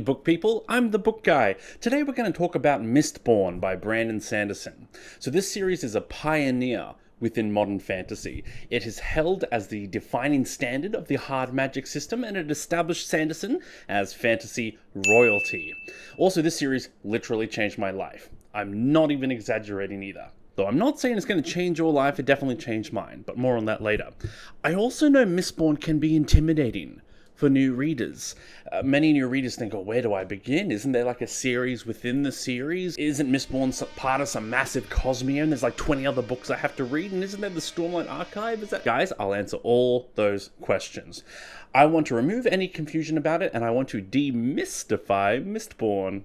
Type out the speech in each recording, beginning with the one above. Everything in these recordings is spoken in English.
book people, I'm the book guy. Today we're going to talk about Mistborn by Brandon Sanderson. So this series is a pioneer within modern fantasy. It is held as the defining standard of the hard magic system, and it established Sanderson as fantasy royalty. Also, this series literally changed my life. I'm not even exaggerating either. Though I'm not saying it's going to change your life, it definitely changed mine, but more on that later. I also know Mistborn can be intimidating for new readers. Many new readers think, oh, where do I begin? Isn't there like a series within the series? Isn't Mistborn part of some massive Cosmere and there's like 20 other books I have to read? And isn't there the Stormlight archive? Is that... Guys, I'll answer all those questions. I want to remove any confusion about it, and I want to demystify Mistborn.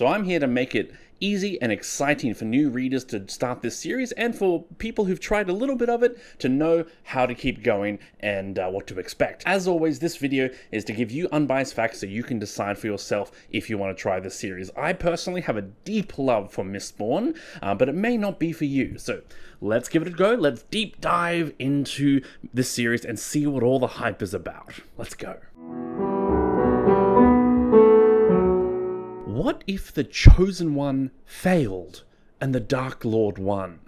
So I'm here to make it easy and exciting for new readers to start this series, and for people who've tried a little bit of it to know how to keep going and what to expect. As always, this video is to give you unbiased facts so you can decide for yourself if you want to try this series. I personally have a deep love for Mistborn, but it may not be for you. So let's give it a go. Let's deep dive into this series and see what all the hype is about. Let's go. What if the Chosen One failed and the Dark Lord won?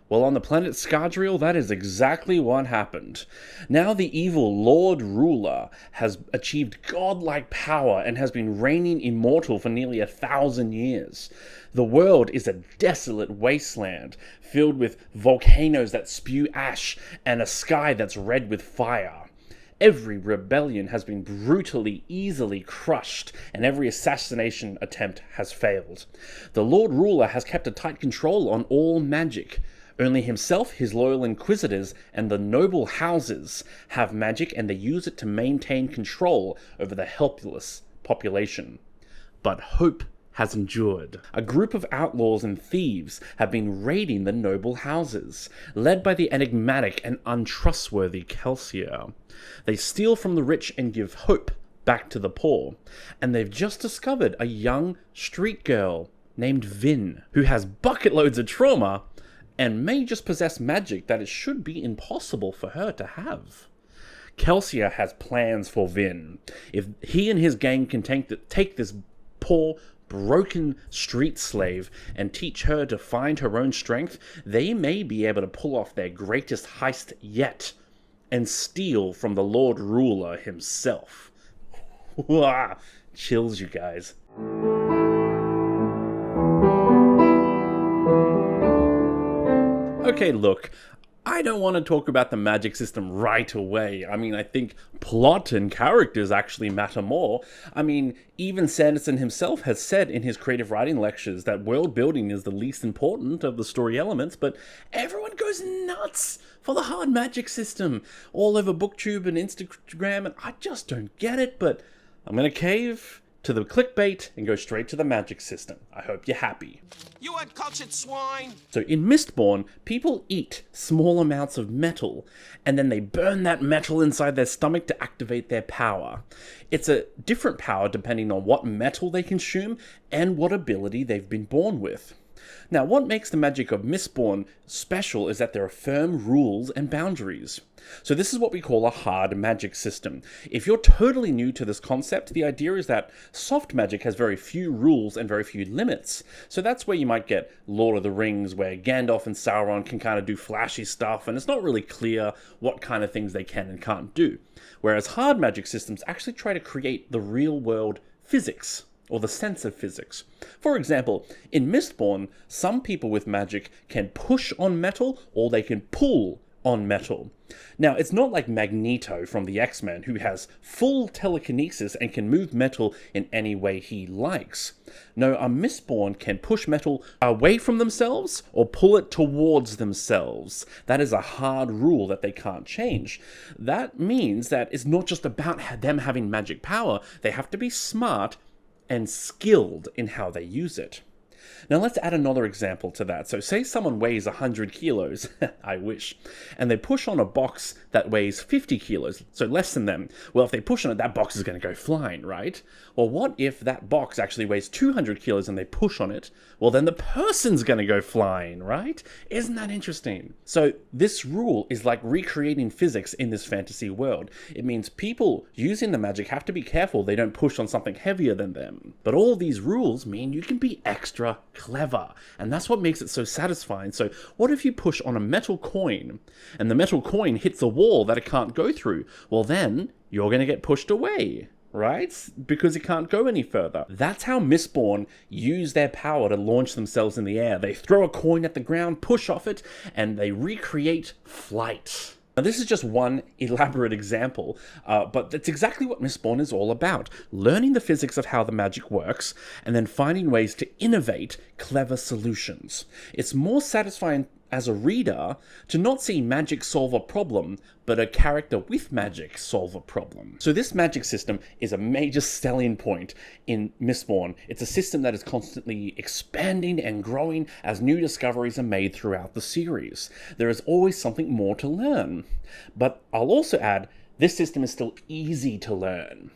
Well, on the planet Scardrial, that is exactly what happened. Now the evil Lord Ruler has achieved godlike power and has been reigning immortal for nearly 1,000 years. The world is a desolate wasteland, filled with volcanoes that spew ash and a sky that's red with fire. Every rebellion has been brutally, easily crushed, and every assassination attempt has failed. The Lord Ruler has kept a tight control on all magic. Only himself, his loyal inquisitors, and the noble houses have magic, and they use it to maintain control over the helpless population. But hope has endured. A group of outlaws and thieves have been raiding the noble houses, led by the enigmatic and untrustworthy Kelsier. They steal from the rich and give hope back to the poor, and they've just discovered a young street girl named Vin, who has bucket loads of trauma and may just possess magic that it should be impossible for her to have. Kelsier has plans for Vin. If he and his gang can take this poor, broken street slave and teach her to find her own strength, they may be able to pull off their greatest heist yet and steal from the Lord Ruler himself. Chills, you guys. Okay, look, I don't want to talk about the magic system right away. I mean, I think plot and characters actually matter more. I mean, even Sanderson himself has said in his creative writing lectures that world building is the least important of the story elements, but everyone goes nuts for the hard magic system all over BookTube and Instagram, and I just don't get it, but I'm gonna cave to the clickbait and go straight to the magic system. I hope you're happy. You uncultured swine! So in Mistborn, people eat small amounts of metal, and then they burn that metal inside their stomach to activate their power. It's a different power depending on what metal they consume and what ability they've been born with. Now, what makes the magic of Mistborn special is that there are firm rules and boundaries. So this is what we call a hard magic system. If you're totally new to this concept, the idea is that soft magic has very few rules and very few limits. So that's where you might get Lord of the Rings, where Gandalf and Sauron can kind of do flashy stuff, and it's not really clear what kind of things they can and can't do. Whereas hard magic systems actually try to create the real world physics, or the sense of physics. For example, in Mistborn, some people with magic can push on metal, or they can pull on metal. Now, it's not like Magneto from the X-Men, who has full telekinesis and can move metal in any way he likes. No, a Mistborn can push metal away from themselves or pull it towards themselves. That is a hard rule that they can't change. That means that it's not just about them having magic power, they have to be smart and skilled in how they use it. Now let's add another example to that. So say someone weighs 100 kilos, I wish, and they push on a box that weighs 50 kilos, so less than them. Well, if they push on it, that box is going to go flying, right? Well, what if that box actually weighs 200 kilos and they push on it? Well, then the person's going to go flying, right? Isn't that interesting? So this rule is like recreating physics in this fantasy world. It means people using the magic have to be careful they don't push on something heavier than them. But all these rules mean you can be extra clever, and that's what makes it so satisfying. So what if you push on a metal coin and the metal coin hits a wall that it can't go through? Well, then you're going to get pushed away, right? Because it can't go any further. That's how Mistborn use their power to launch themselves in the air. They throw a coin at the ground, push off it, and they recreate flight. Now, this is just one elaborate example, but that's exactly what Mistborn is all about. Learning the physics of how the magic works, and then finding ways to innovate clever solutions. It's more satisfying as a reader to not see magic solve a problem, but a character with magic solve a problem. So this magic system is a major selling point in Mistborn. It's a system that is constantly expanding and growing as new discoveries are made throughout the series. There is always something more to learn. But I'll also add, this system is still easy to learn.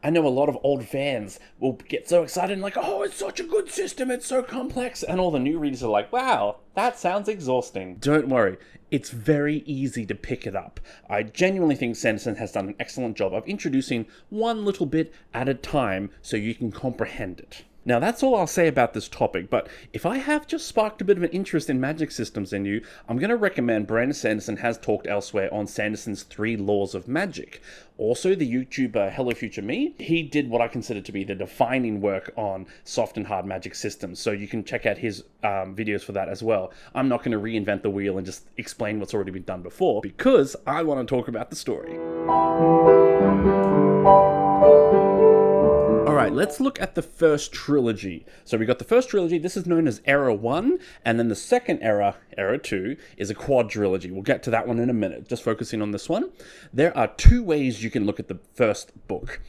I know a lot of old fans will get so excited and like, oh, it's such a good system, it's so complex. And all the new readers are like, wow, that sounds exhausting. Don't worry, it's very easy to pick it up. I genuinely think Sanderson has done an excellent job of introducing one little bit at a time so you can comprehend it. Now that's all I'll say about this topic, but if I have just sparked a bit of an interest in magic systems in you, I'm going to recommend Brandon Sanderson has talked elsewhere on Sanderson's 3 Laws of Magic. Also, the YouTuber Hello Future Me, he did what I consider to be the defining work on soft and hard magic systems, so you can check out his videos for that as well. I'm not going to reinvent the wheel and just explain what's already been done before, because I want to talk about the story. Alright, let's look at the first trilogy. So we got the first trilogy, this is known as Era 1, and then the second era, Era 2, is a quadrilogy. We'll get to that one in a minute, just focusing on this one. There are 2 ways you can look at the first book.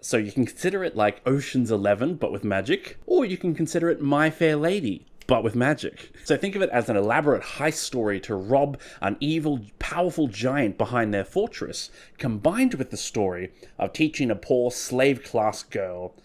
So you can consider it like Ocean's 11, but with magic, or you can consider it My Fair Lady, but with magic. So think of it as an elaborate heist story to rob an evil, powerful giant behind their fortress, combined with the story of teaching a poor slave-class girl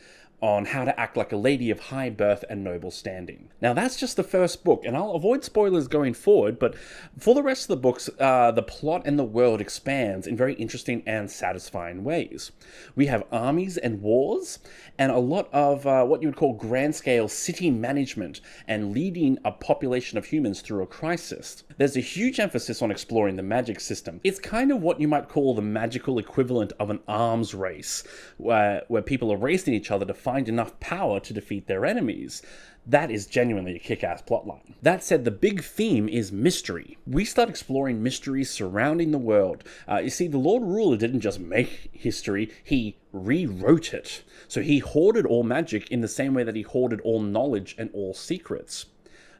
on how to act like a lady of high birth and noble standing. Now that's just the first book, and I'll avoid spoilers going forward, but for the rest of the books, the plot and the world expands in very interesting and satisfying ways. We have armies and wars, and a lot of what you would call grand-scale city management and leading a population of humans through a crisis. There's a huge emphasis on exploring the magic system. It's kind of what you might call the magical equivalent of an arms race, where people are racing each other to find enough power to defeat their enemies. That is genuinely a kick-ass plotline. That said, the big theme is mystery. We start exploring mysteries surrounding the world. You see, the Lord Ruler didn't just make history, he rewrote it. So he hoarded all magic in the same way that he hoarded all knowledge and all secrets.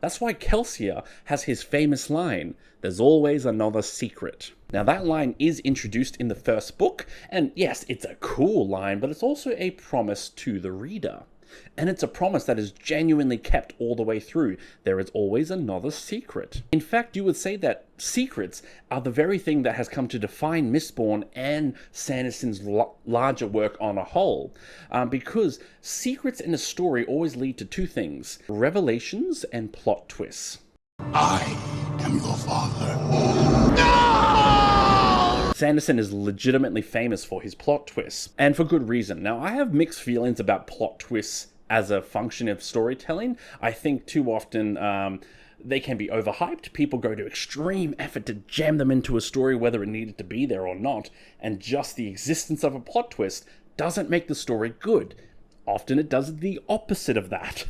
That's why Kelsier has his famous line, "There's always another secret." Now that line is introduced in the first book, and yes, it's a cool line, but it's also a promise to the reader. And it's a promise that is genuinely kept all the way through. There is always another secret. In fact, you would say that secrets are the very thing that has come to define Mistborn and Sanderson's larger work on a whole. Because secrets in a story always lead to 2 things: revelations and plot twists. I am your father. No! Sanderson is legitimately famous for his plot twists, and for good reason. Now, I have mixed feelings about plot twists as a function of storytelling. I think too often they can be overhyped. People go to extreme effort to jam them into a story, whether it needed to be there or not, and just the existence of a plot twist doesn't make the story good. Often it does the opposite of that.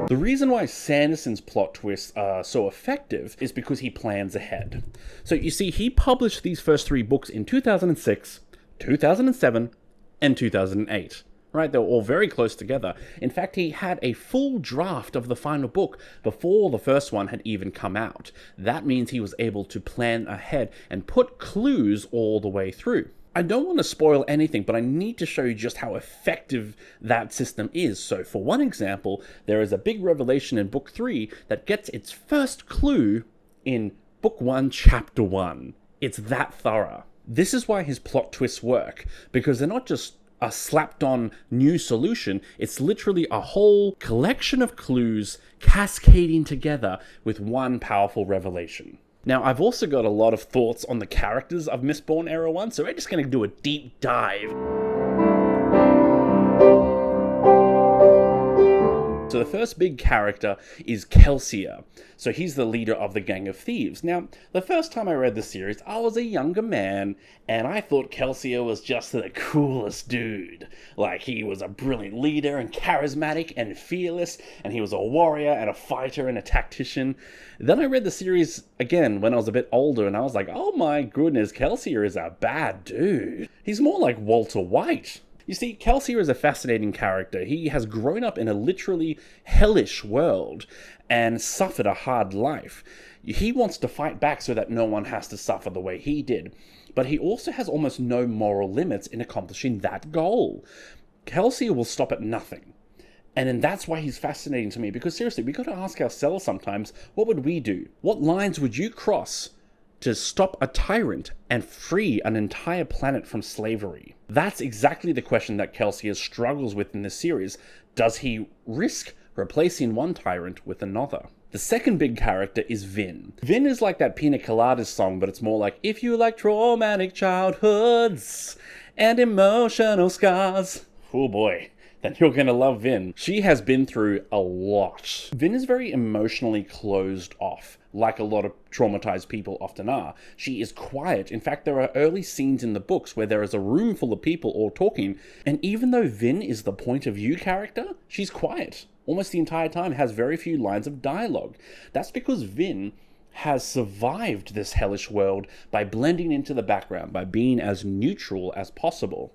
The reason why Sanderson's plot twists are so effective is because he plans ahead. So you see, he published these first 3 books in 2006, 2007, and 2008. Right, they were all very close together. In fact, he had a full draft of the final book before the first one had even come out. That means he was able to plan ahead and put clues all the way through. I don't want to spoil anything, but I need to show you just how effective that system is. So for one example, there is a big revelation in Book 3 that gets its first clue in Book 1, Chapter 1. It's that thorough. This is why his plot twists work, because they're not just a slapped-on new solution, it's literally a whole collection of clues cascading together with one powerful revelation. Now, I've also got a lot of thoughts on the characters of Mistborn Era 1, so we're just going to do a deep dive. So the first big character is Kelsier. So he's the leader of the gang of thieves. Now, the first time I read the series, I was a younger man, and I thought Kelsier was just the coolest dude. Like, he was a brilliant leader and charismatic and fearless, and he was a warrior and a fighter and a tactician. Then I read the series again when I was a bit older, and I was like, oh my goodness, Kelsier is a bad dude. He's more like Walter White. You see, Kelsier is a fascinating character. He has grown up in a literally hellish world and suffered a hard life. He wants to fight back so that no one has to suffer the way he did. But he also has almost no moral limits in accomplishing that goal. Kelsier will stop at nothing. And then that's why he's fascinating to me, because seriously, we got to ask ourselves sometimes, what would we do? What lines would you cross to stop a tyrant and free an entire planet from slavery? That's exactly the question that Kelsier struggles with in this series. Does he risk replacing one tyrant with another? The second big character is Vin. Vin is like that Pina Coladas song, but it's more like, if you like traumatic childhoods and emotional scars, oh boy, then you're gonna love Vin. She has been through a lot. Vin is very emotionally closed off, like a lot of traumatized people often are. She is quiet. In fact, there are early scenes in the books where there is a room full of people all talking, and even though Vin is the point of view character, she's quiet. Almost the entire time, has very few lines of dialogue. That's because Vin has survived this hellish world by blending into the background, by being as neutral as possible.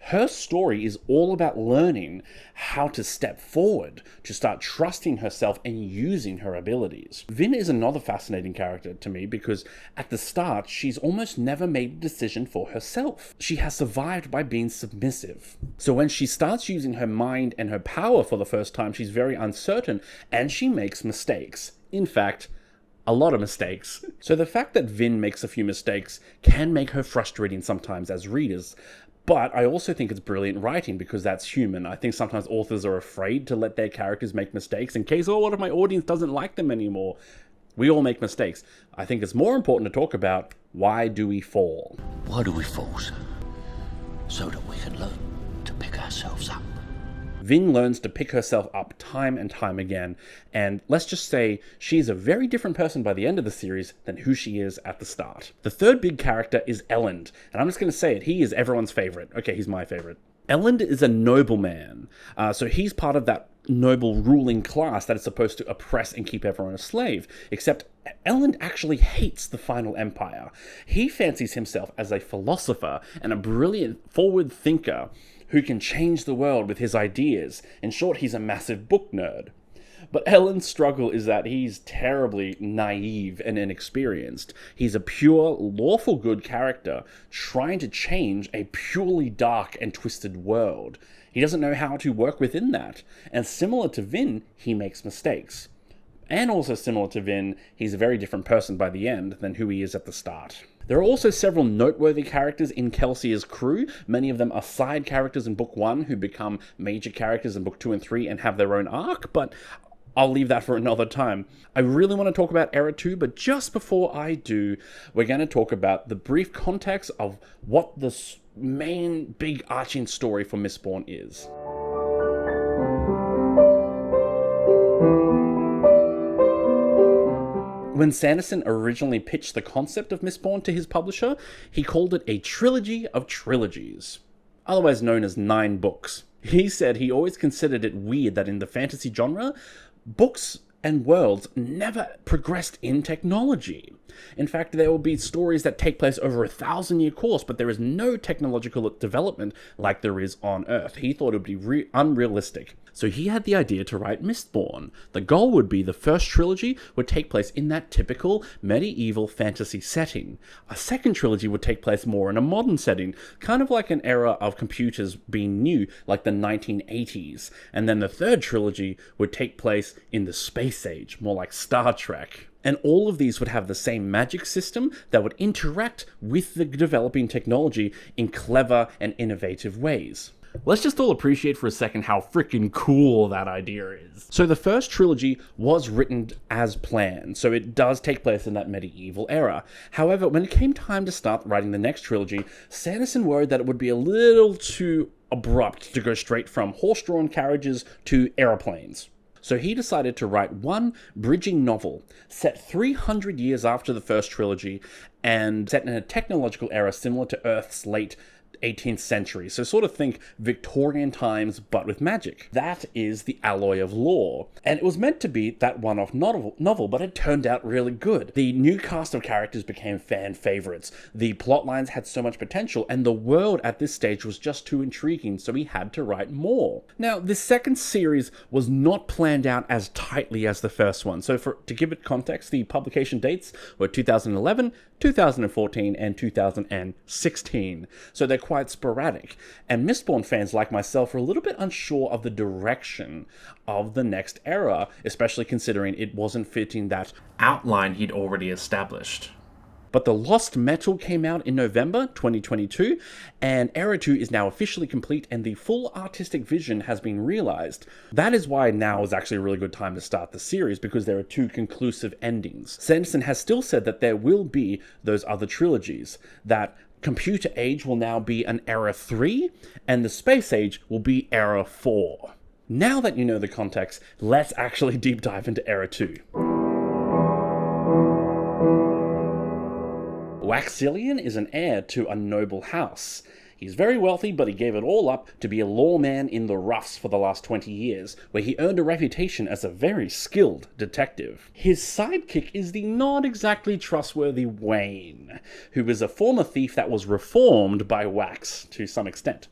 Her story is all about learning how to step forward, to start trusting herself and using her abilities. Vin is another fascinating character to me because at the start, she's almost never made a decision for herself. She has survived by being submissive. So when she starts using her mind and her power for the first time, she's very uncertain and she makes mistakes. In fact, a lot of mistakes. So the fact that Vin makes a few mistakes can make her frustrating sometimes as readers. But I also think it's brilliant writing because that's human. I think sometimes authors are afraid to let their characters make mistakes in case, oh, what if my audience doesn't like them anymore? We all make mistakes. I think it's more important to talk about, why do we fall? Why do we fall, sir? So that we can learn to pick ourselves up. Vin learns to pick herself up time and time again, and let's just say she's a very different person by the end of the series than who she is at the start. The third big character is Elend, and I'm just going to say it, he is everyone's favorite. Okay, he's my favorite. Elend is a nobleman, so he's part of that noble ruling class that is supposed to oppress and keep everyone a slave, except Elend actually hates the final empire. He fancies himself as a philosopher and a brilliant forward thinker who can change the world with his ideas. In short, he's a massive book nerd. But Elend's struggle is that he's terribly naive and inexperienced. He's a pure, lawful good character trying to change a purely dark and twisted world. He doesn't know how to work within that. And similar to Vin, he makes mistakes. And also similar to Vin, he's a very different person by the end than who he is at the start. There are also several noteworthy characters in Kelsier's crew. Many of them are side characters in Book 1 who become major characters in Book 2 and 3 and have their own arc, but I'll leave that for another time. I really want to talk about Era 2, but just before I do, we're going to talk about the brief context of what the main big arching story for Mistborn is. When Sanderson originally pitched the concept of Mistborn to his publisher, he called it a trilogy of trilogies, otherwise known as 9 books. He said he always considered it weird that in the fantasy genre, books and worlds never progressed in technology. In fact, there will be stories that take place over a 1,000-year course, but there is no technological development like there is on Earth. He thought it would be unrealistic. So he had the idea to write Mistborn. The goal would be the first trilogy would take place in that typical medieval fantasy setting. A second trilogy would take place more in a modern setting, kind of like an era of computers being new, like the 1980s. And then the third trilogy would take place in the space age, more like Star Trek. And all of these would have the same magic system that would interact with the developing technology in clever and innovative ways. Let's just all appreciate for a second how freaking cool that idea is. So the first trilogy was written as planned, so it does take place in that medieval era. However, when it came time to start writing the next trilogy, Sanderson worried that it would be a little too abrupt to go straight from horse-drawn carriages to aeroplanes. So he decided to write one bridging novel set 300 years after the first trilogy and set in a technological era similar to Earth's late 18th century. So sort of think Victorian times, but with magic. That is The Alloy of Law. And it was meant to be that one-off novel, but it turned out really good. The new cast of characters became fan favorites. The plot lines had so much potential, and the world at this stage was just too intriguing, so he had to write more. Now, this second series was not planned out as tightly as the first one. So to give it context, the publication dates were 2011, 2014, and 2016. So they're quite sporadic, and Mistborn fans like myself are a little bit unsure of the direction of the next era, especially considering it wasn't fitting that outline he'd already established. But The Lost Metal came out in November 2022, and Era 2 is now officially complete and the full artistic vision has been realized. That is why now is actually a really good time to start the series, because there are two conclusive endings. Sanderson has still said that there will be those other trilogies, that Computer Age will now be an Era 3, and the Space Age will be Era 4. Now that you know the context, let's actually deep dive into Era 2. Waxillian is an heir to a noble house. He's very wealthy, but he gave it all up to be a lawman in the roughs for the last 20 years, where he earned a reputation as a very skilled detective. His sidekick is the not exactly trustworthy Wayne, who is a former thief that was reformed by Wax to some extent.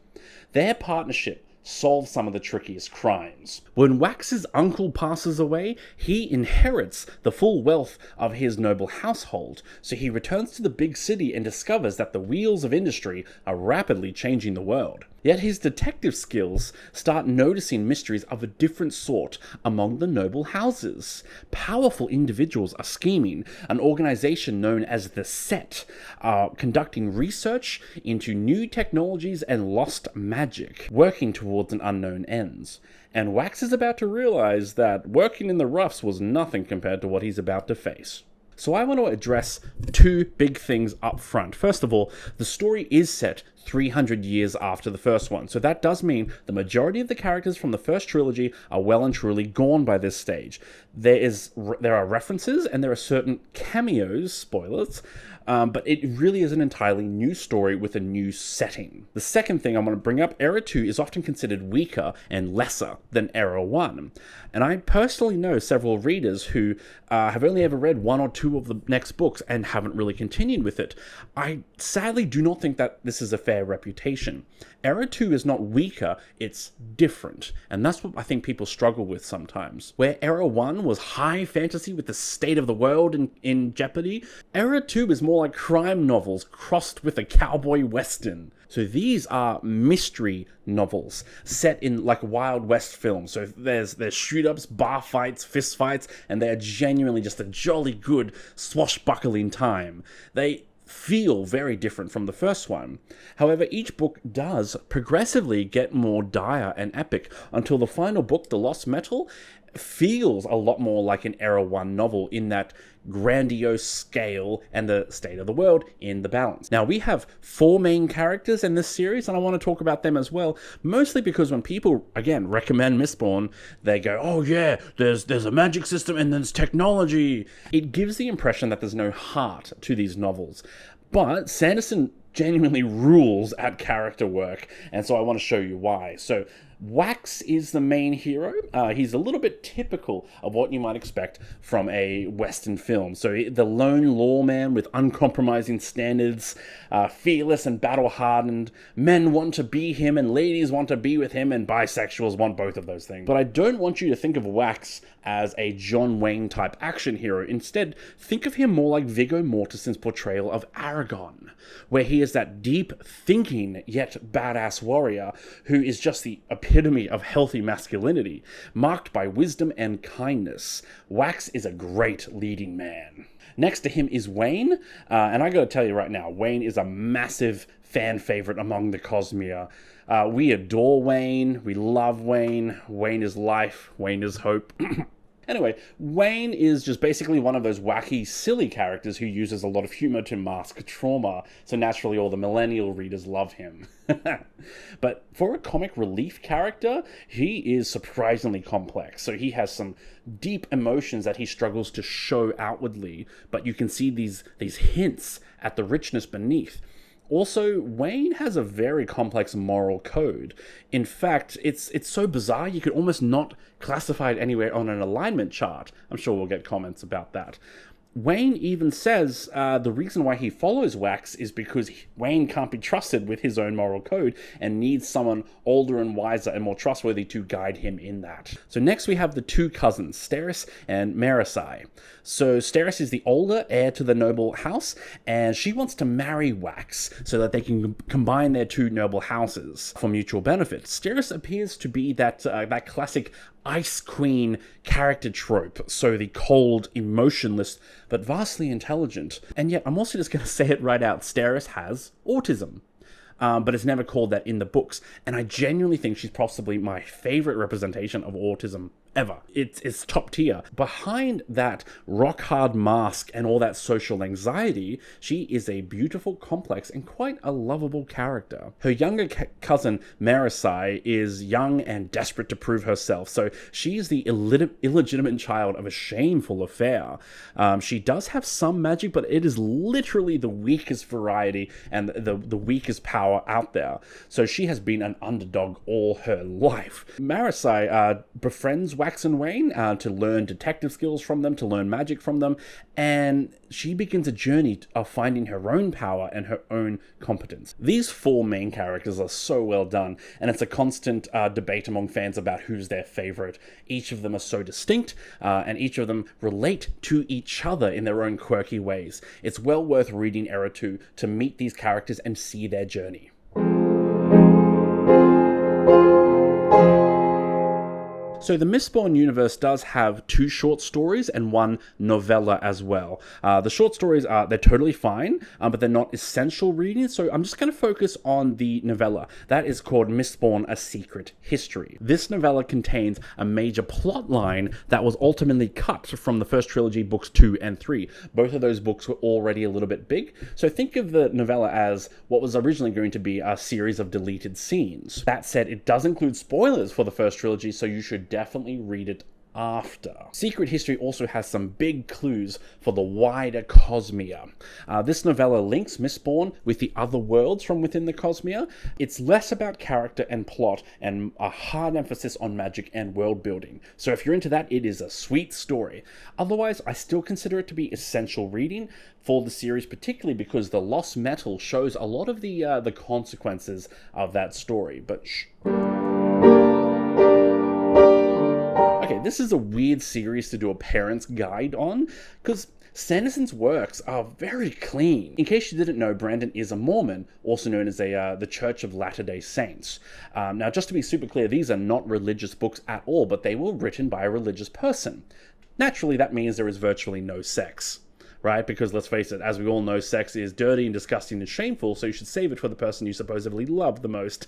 Their partnership solve some of the trickiest crimes. When Wax's uncle passes away, he inherits the full wealth of his noble household, so he returns to the big city and discovers that the wheels of industry are rapidly changing the world. Yet his detective skills start noticing mysteries of a different sort among the noble houses. Powerful individuals are scheming. An organization known as the Set are conducting research into new technologies and lost magic, working towards an unknown ends. And Wax is about to realize that working in the roughs was nothing compared to what he's about to face. So I want to address two big things up front. First of all, the story is set 300 years after the first one, so that does mean the majority of the characters from the first trilogy are well and truly gone by this stage. There are references and there are certain cameos, spoilers, but it really is an entirely new story with a new setting. The second thing I want to bring up, Era 2 is often considered weaker and lesser than Era 1. And I personally know several readers who have only ever read one or two of the next books and haven't really continued with it. I sadly do not think that this is a fair reputation. Era 2 is not weaker, it's different. And that's what I think people struggle with sometimes. Where Era 1 was high fantasy with the state of the world in jeopardy, Era 2 is more like crime novels crossed with a cowboy western. So these are mystery novels set in like Wild West films. So there's shoot-ups, bar fights, fist fights, and they're genuinely just a jolly good swashbuckling time. They feel very different from the first one. However, each book does progressively get more dire and epic until the final book, The Lost Metal, feels a lot more like an Era 1 novel in that grandiose scale and the state of the world in the balance. Now, we have 4 main characters in this series, and I want to talk about them as well, mostly because when people, again, recommend Mistborn, they go, oh yeah, there's a magic system and there's technology. It gives the impression that there's no heart to these novels. But Sanderson genuinely rules at character work, and so I want to show you why. So, Wax is the main hero. He's a little bit typical of what you might expect from a Western film. So the lone lawman with uncompromising standards, fearless and battle-hardened. Men want to be him and ladies want to be with him, and bisexuals want both of those things. But I don't want you to think of Wax as a John Wayne type action hero. Instead, think of him more like Viggo Mortensen's portrayal of Aragon, where he is that deep thinking yet badass warrior who is just the epitome of healthy masculinity, marked by wisdom and kindness. Wax is a great leading man. Next to him is Wayne, and I gotta tell you right now, Wayne is a massive fan favorite among the Cosmere. We adore Wayne, we love Wayne. Wayne is life, Wayne is hope. Anyway, Wayne is just basically one of those wacky, silly characters who uses a lot of humor to mask trauma, so naturally all the millennial readers love him. But for a comic relief character, he is surprisingly complex. So he has some deep emotions that he struggles to show outwardly, but you can see these hints at the richness beneath. Also, Wayne has a very complex moral code. In fact, it's so bizarre you could almost not classify it anywhere on an alignment chart. I'm sure we'll get comments about that. Wayne even says the reason why he follows Wax is because Wayne can't be trusted with his own moral code and needs someone older and wiser and more trustworthy to guide him in that. So next we have the two cousins, Steris and Marasi. So Steris is the older heir to the noble house, and she wants to marry Wax so that they can combine their two noble houses for mutual benefit. Steris appears to be that classic Ice Queen character trope, so the cold, emotionless, but vastly intelligent. And yet, I'm also just going to say it right out, Steris has autism. But it's never called that in the books, and I genuinely think she's possibly my favorite representation of autism ever. It's top tier. Behind that rock-hard mask and all that social anxiety, she is a beautiful, complex, and quite a lovable character. Her younger cousin, Marasi, is young and desperate to prove herself, so she is the illegitimate child of a shameful affair. She does have some magic, but it is literally the weakest variety and the weakest power out there. So she has been an underdog all her life. Marasi befriends Wax and Wayne to learn detective skills from them, to learn magic from them, and she begins a journey of finding her own power and her own competence. These four main characters are so well done, and it's a constant debate among fans about who's their favorite. Each of them are so distinct, and each of them relate to each other in their own quirky ways. It's well worth reading Era 2 to meet these characters and see their journey. So the Mistborn universe does have 2 short stories and 1 novella as well. The short stories they're totally fine, but they're not essential reading, so I'm just going to focus on the novella. That is called Mistborn: A Secret History. This novella contains a major plot line that was ultimately cut from the first trilogy, books 2 and 3. Both of those books were already a little bit big, so think of the novella as what was originally going to be a series of deleted scenes. That said, it does include spoilers for the first trilogy, so you should definitely read it after. Secret History also has some big clues for the wider Cosmere. This novella links Mistborn with the other worlds from within the Cosmere. It's less about character and plot and a hard emphasis on magic and world building. So if you're into that, it is a sweet story. Otherwise, I still consider it to be essential reading for the series, particularly because the Lost Metal shows a lot of the consequences of that story. But shh. Okay, this is a weird series to do a parent's guide on, because Sanderson's works are very clean. In case you didn't know, Brandon is a Mormon, also known as the Church of Latter-day Saints. Now, just to be super clear, these are not religious books at all, but they were written by a religious person. Naturally, that means there is virtually no sex. Right? Because let's face it, as we all know, sex is dirty and disgusting and shameful, so you should save it for the person you supposedly love the most.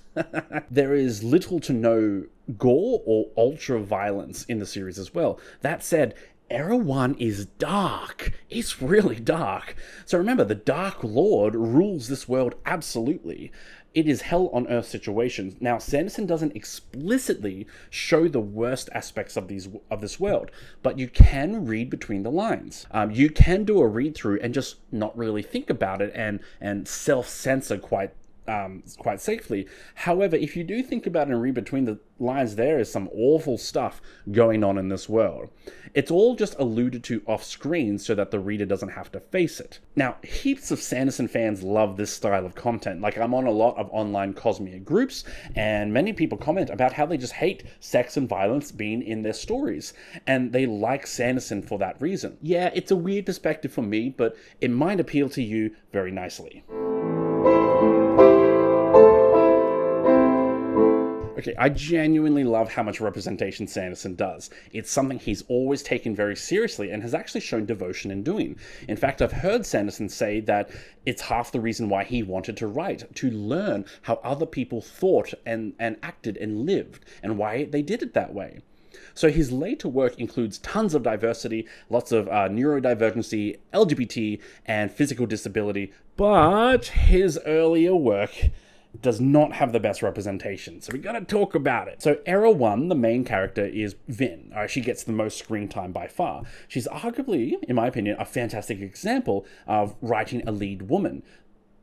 There is little to no gore or ultra-violence in the series as well. That said, Era 1 is dark. It's really dark. So remember, the Dark Lord rules this world absolutely. It is hell on earth situations. Now, Sanderson doesn't explicitly show the worst aspects of this world, but you can read between the lines. You can do a read through and just not really think about it and self-censor quite quite safely. However, if you do think about it and read between the lines, there is some awful stuff going on in this world. It's all just alluded to off screen so that the reader doesn't have to face it. Now, heaps of Sanderson fans love this style of content. Like, I'm on a lot of online Cosmere groups, and many people comment about how they just hate sex and violence being in their stories, and they like Sanderson for that reason. Yeah, it's a weird perspective for me, but it might appeal to you very nicely. Okay, I genuinely love how much representation Sanderson does. It's something he's always taken very seriously and has actually shown devotion in doing. In fact, I've heard Sanderson say that it's half the reason why he wanted to write, to learn how other people thought and acted and lived, and why they did it that way. So his later work includes tons of diversity, lots of neurodivergency, LGBT, and physical disability, but his earlier work does not have the best representation, so we gotta talk about it. So Era 1, the main character, is Vin. She gets the most screen time by far. She's arguably, in my opinion, a fantastic example of writing a lead woman.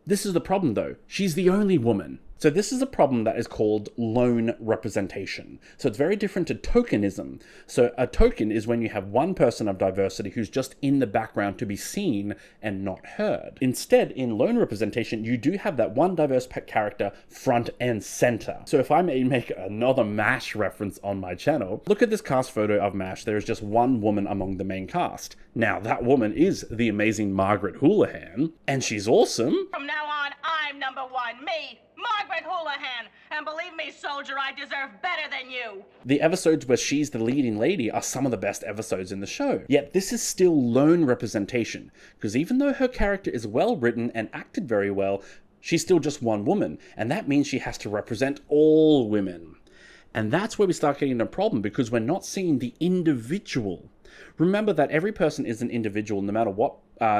This is the problem though, she's the only woman. So this is a problem that is called lone representation. So it's very different to tokenism. So a token is when you have one person of diversity who's just in the background to be seen and not heard. Instead, in lone representation, you do have that one diverse character front and center. So if I may make another MASH reference on my channel, look at this cast photo of MASH. There is just one woman among the main cast. Now, that woman is the amazing Margaret Houlihan, and she's awesome. From now on, I'm number one. Me, Margaret Houlihan. And believe me, soldier, I deserve better than you. The episodes where she's the leading lady are some of the best episodes in the show. Yet this is still lone representation, because even though her character is well written and acted very well, she's still just one woman, and that means she has to represent all women. And that's where we start getting a problem, because we're not seeing the individual. Remember that every person is an individual no matter what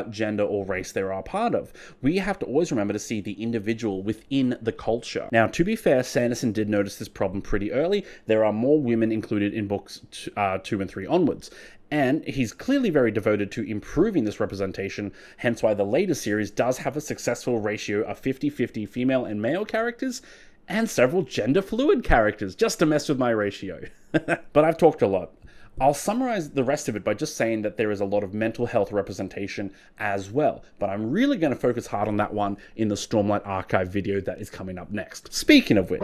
gender or race they are a part of. We have to always remember to see the individual within the culture. Now, to be fair, Sanderson did notice this problem pretty early. There are more women included in books 2 and 3 onwards. And he's clearly very devoted to improving this representation, hence why the later series does have a successful ratio of 50-50 female and male characters, and several gender-fluid characters, just to mess with my ratio. But I've talked a lot. I'll summarize the rest of it by just saying that there is a lot of mental health representation as well, but I'm really going to focus hard on that one in the Stormlight Archive video that is coming up next. Speaking of which...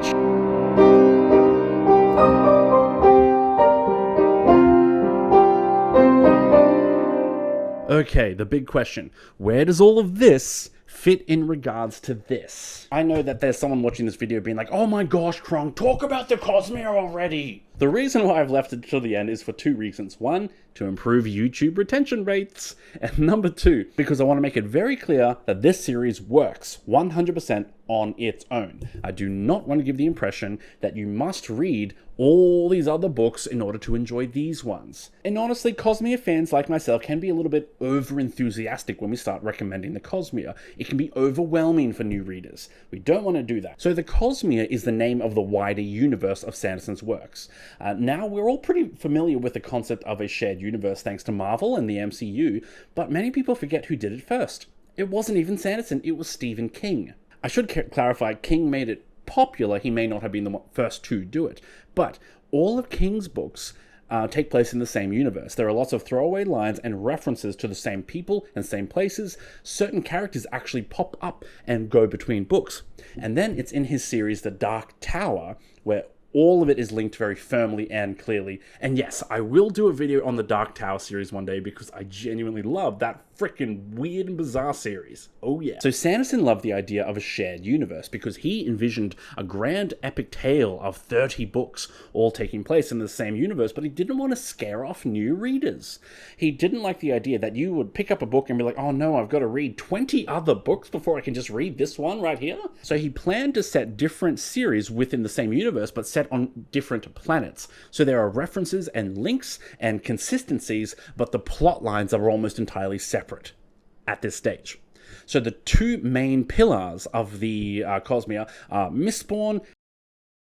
Okay, the big question. Where does all of this fit in regards to this? I know that there's someone watching this video being like, oh my gosh, Krong, talk about the Cosmere already! The reason why I've left it till the end is for 2 reasons. 1, to improve YouTube retention rates, and number 2, because I want to make it very clear that this series works 100% on its own. I do not want to give the impression that you must read all these other books in order to enjoy these ones. And honestly, Cosmere fans like myself can be a little bit over-enthusiastic when we start recommending the Cosmere. It can be overwhelming for new readers. We don't want to do that. So the Cosmere is the name of the wider universe of Sanderson's works. Now, we're all pretty familiar with the concept of a shared universe thanks to Marvel and the MCU, but many people forget who did it first. It wasn't even Sanderson, it was Stephen King. I should clarify, King made it popular. He may not have been the first to do it, but all of King's books take place in the same universe. There are lots of throwaway lines and references to the same people and same places. Certain characters actually pop up and go between books. And then it's in his series, The Dark Tower, where all of it is linked very firmly and clearly. And yes, I will do a video on the Dark Tower series one day because I genuinely love that freaking weird and bizarre series. Oh yeah. So Sanderson loved the idea of a shared universe because he envisioned a grand epic tale of 30 books all taking place in the same universe, but he didn't want to scare off new readers. He didn't like the idea that you would pick up a book and be like, oh no, I've got to read 20 other books before I can just read this one right here. So he planned to set different series within the same universe, but set on different planets. So there are references and links and consistencies, but the plot lines are almost entirely separate at this stage. So the 2 main pillars of the Cosmere are Mistborn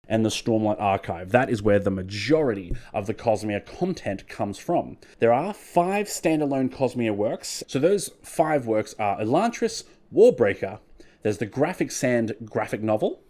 and the Stormlight Archive. That is where the majority of the Cosmere content comes from. There are 5 standalone Cosmere works. So those 5 works are Elantris, Warbreaker, There's the Graphic Sand graphic novel,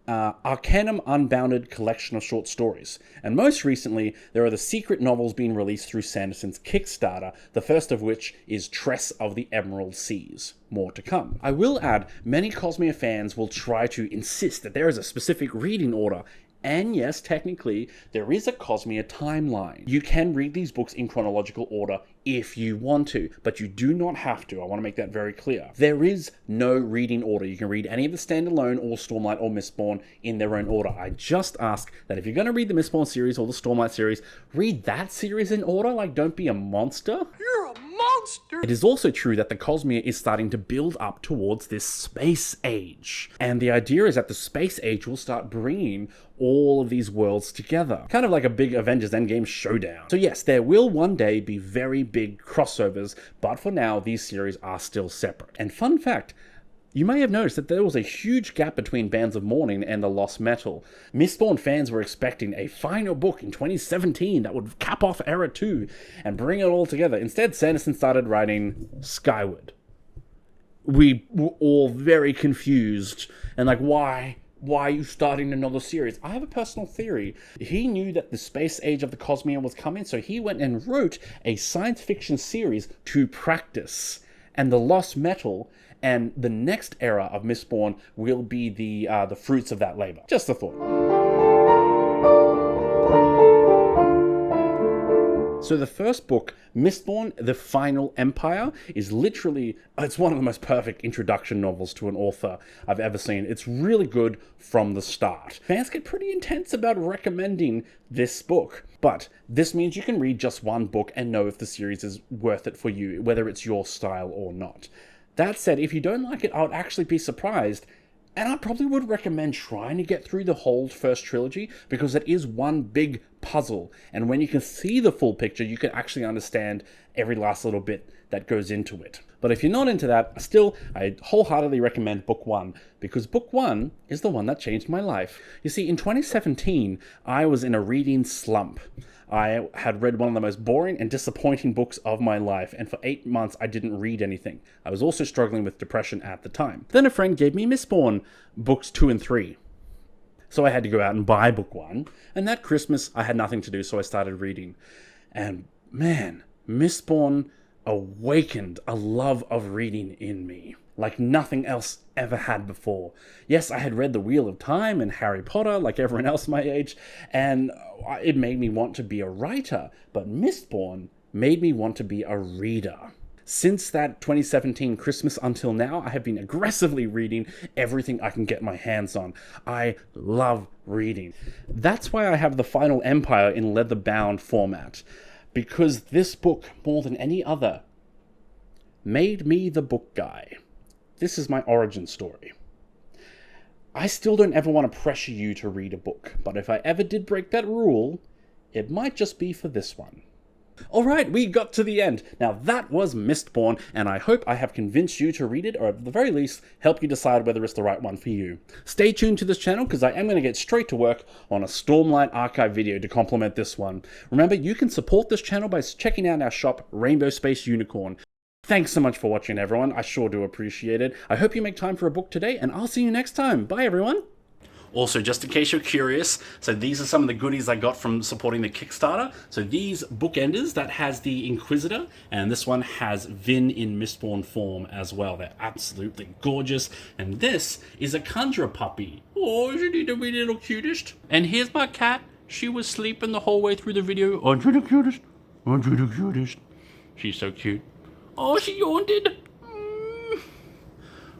Arcanum Unbounded collection of short stories, and most recently, there are the secret novels being released through Sanderson's Kickstarter, the first of which is Tress of the Emerald Seas. More to come. I will add, many Cosmere fans will try to insist that there is a specific reading order, and yes, technically, there is a Cosmere timeline. You can read these books in chronological order if you want to, but you do not have to. I want to make that very clear. There is no reading order. You can read any of the standalone or Stormlight or Mistborn in their own order. I just ask that if you're going to read the Mistborn series or the Stormlight series, read that series in order. Like, don't be a monster. You're a monster! It is also true that the Cosmere is starting to build up towards this space age. And the idea is that the space age will start bringing all of these worlds together. Kind of like a big Avengers Endgame showdown. So yes, there will one day be very big crossovers, but for now, these series are still separate. And fun fact, you may have noticed that there was a huge gap between Bands of Mourning and The Lost Metal. Mistborn fans were expecting a final book in 2017 that would cap off Era 2 and bring it all together. Instead, Sanderson started writing Skyward. We were all very confused and like, why are you starting another series? I have a personal theory. He knew that the space age of the Cosmere was coming, so he went and wrote a science fiction series to practice. And The Lost Metal and the next era of Mistborn will be the fruits of that labor. Just a thought. So the first book, Mistborn, The Final Empire, is literally, it's one of the most perfect introduction novels to an author I've ever seen. It's really good from the start. Fans get pretty intense about recommending this book, but this means you can read just one book and know if the series is worth it for you, whether it's your style or not. That said, if you don't like it, I would actually be surprised. And I probably would recommend trying to get through the whole first trilogy because it is one big puzzle. And when you can see the full picture, you can actually understand every last little bit that goes into it. But if you're not into that, still, I wholeheartedly recommend book 1 because book 1 is the one that changed my life. You see, in 2017, I was in a reading slump. I had read one of the most boring and disappointing books of my life, and for 8 months I didn't read anything. I was also struggling with depression at the time. Then a friend gave me Mistborn books 2 and 3. So I had to go out and buy book 1, and that Christmas I had nothing to do, so I started reading. And man, Mistborn awakened a love of reading in me, like nothing else ever had before. Yes, I had read The Wheel of Time and Harry Potter, like everyone else my age, and it made me want to be a writer, but Mistborn made me want to be a reader. Since that 2017 Christmas until now, I have been aggressively reading everything I can get my hands on. I love reading. That's why I have The Final Empire in leather-bound format, because this book, more than any other, made me the book guy. This is my origin story. I still don't ever want to pressure you to read a book, but if I ever did break that rule, it might just be for this one. Alright, we got to the end. Now that was Mistborn, and I hope I have convinced you to read it, or at the very least, help you decide whether it's the right one for you. Stay tuned to this channel, because I am going to get straight to work on a Stormlight archive video to complement this one. Remember, you can support this channel by checking out our shop, Rainbow Space Unicorn. Thanks so much for watching, everyone. I sure do appreciate it. I hope you make time for a book today, and I'll see you next time. Bye, everyone. Also, just in case you're curious, so these are some of the goodies I got from supporting the Kickstarter. So these bookenders, that has the Inquisitor, and this one has Vin in Mistborn form as well. They're absolutely gorgeous. And this is a Conjurer puppy. Oh, isn't he the wee little cutest? And here's my cat. She was sleeping the whole way through the video. Aren't you the cutest? Aren't you the cutest? She's so cute. Oh, she yawned.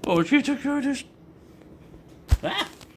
Oh, she's the cutest. Ah!